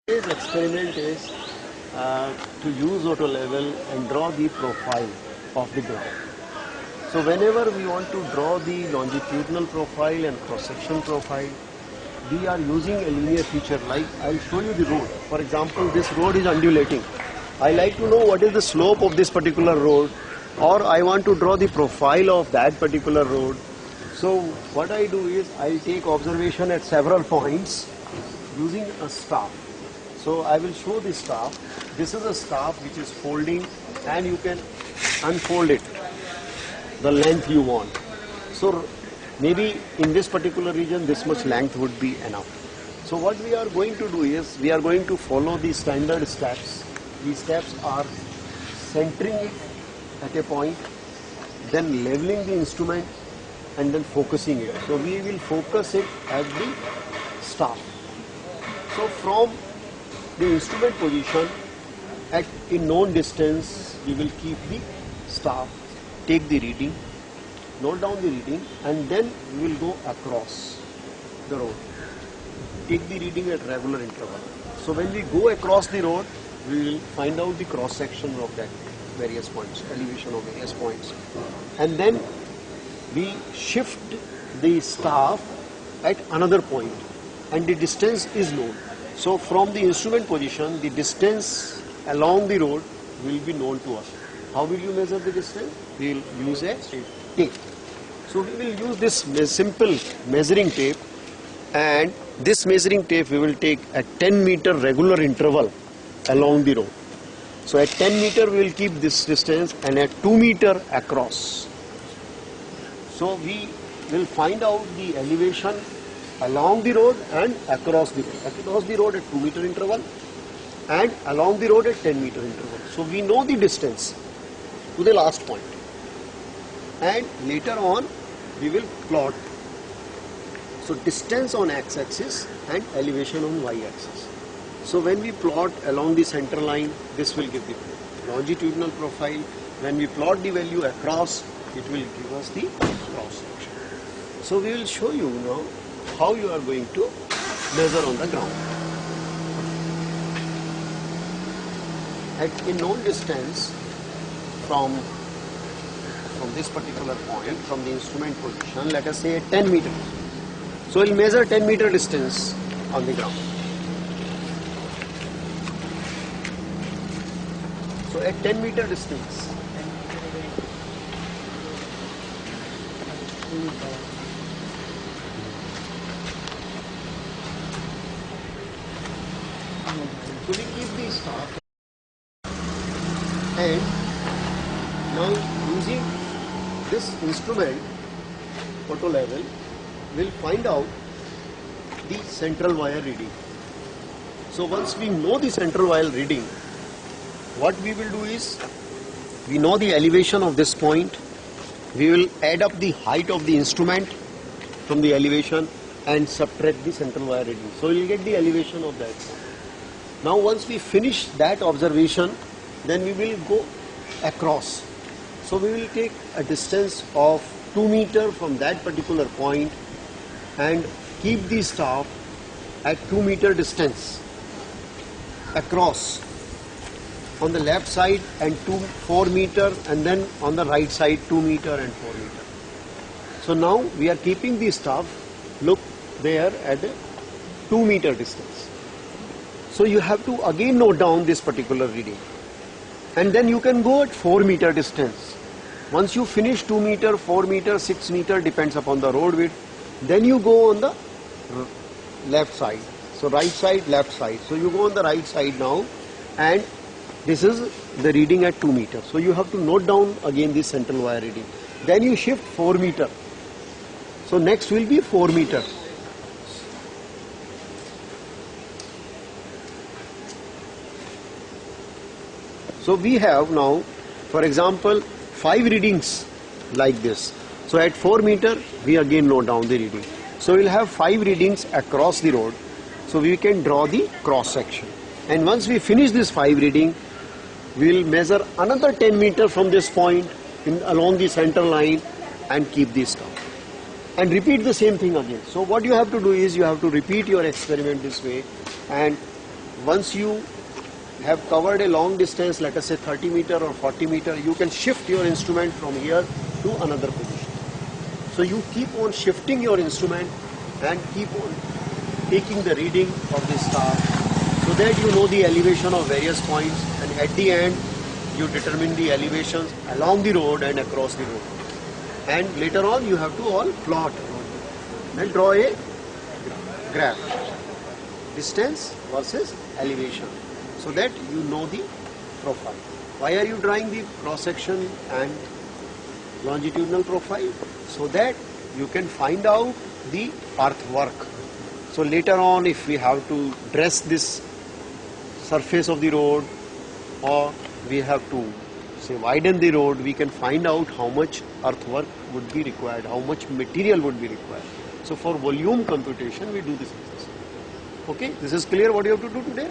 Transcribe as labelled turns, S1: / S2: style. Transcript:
S1: Today's experiment is to use auto level and draw the profile of the ground. So whenever we want to draw the longitudinal profile and cross-section profile, we are using a linear feature. Like I'll show you the road. For example, this road is undulating. I like to know what is the slope of this particular road, or I want to draw the profile of that particular road. So what I do is I'll take observation at several points using a staff. So I will show the staff. This is a staff which is folding, and you can unfold it the length you want. So maybe in this particular region this much length would be enough. So what we are going to do is we are going to follow the standard steps. These steps are centering it at a point, then leveling the instrument, and then focusing it. So we will focus it at the staff. So from the instrument position at a known distance, we will keep the staff, take the reading, note down the reading, and then we will go across the road. Take the reading at regular interval. So when we go across the road, we will find out the cross section of that various points, elevation of various points, and then we shift the staff at another point, and the distance is known. So from the instrument position, the distance along the road will be known to us. How will you measure the distance? We will use a tape. So we will use this simple measuring tape, and this measuring tape we will take at 10 meter regular interval along the road. So at 10 meter we will keep this distance, and at 2 meter across. So we will find out the elevation along the road and across the road. Across the road at 2 meter interval and along the road at 10 meter interval. So we know the distance to the last point, and later on we will plot. So distance on x-axis and elevation on y-axis. So when we plot along the center line, this will give the longitudinal profile. When we plot the value across, it will give us the cross section. So we will show you now how you are going to measure on the ground. At a known distance from this particular point, from the instrument position, let us say 10 meters. So we will measure 10 meter distance on the ground. So at 10 meter distance, so we keep the staff, and now using this instrument auto level, we will find out the central wire reading. So once we know the central wire reading, what we will do is, we know the elevation of this point, we will add up the height of the instrument from the elevation and subtract the central wire reading. So we will get the elevation of that. Now once we finish that observation, then we will go across. So we will take a distance of 2 meter from that particular point and keep the staff at 2 meter distance across on the left side, and 4 meter, and then on the right side 2 meter and 4 meter. So now we are keeping the staff, look there, at a 2 meter distance. So you have to again note down this particular reading, and then you can go at 4 meter distance. Once you finish 2 meter, 4 meter, 6 meter, depends upon the road width, then you go on the left side. So right side, left side. So you go on the right side now, and this is the reading at 2 meter. So you have to note down again the central wire reading. Then you shift 4 meter. So next will be 4 meter. So we have now, for example, 5 readings like this. So at 4 meter, we again note down the reading. So we'll have 5 readings across the road. So we can draw the cross section. And once we finish this 5 reading, we will measure another 10 meter from this point along the center line and keep this down. And repeat the same thing again. So what you have to do is you have to repeat your experiment this way, and once you have covered a long distance, let us say 30 meter or 40 meter, you can shift your instrument from here to another position. So you keep on shifting your instrument and keep on taking the reading of the star, so that you know the elevation of various points, and at the end you determine the elevations along the road and across the road. And later on you have to all plot and draw a graph, distance versus elevation, so that you know the profile. Why are you drawing the cross section and longitudinal profile? So that you can find out the earthwork. So later on, if we have to dress this surface of the road, or we have to say widen the road, we can find out how much earthwork would be required, how much material would be required. So for volume computation, we do this exercise. Okay, this is clear what you have to do today?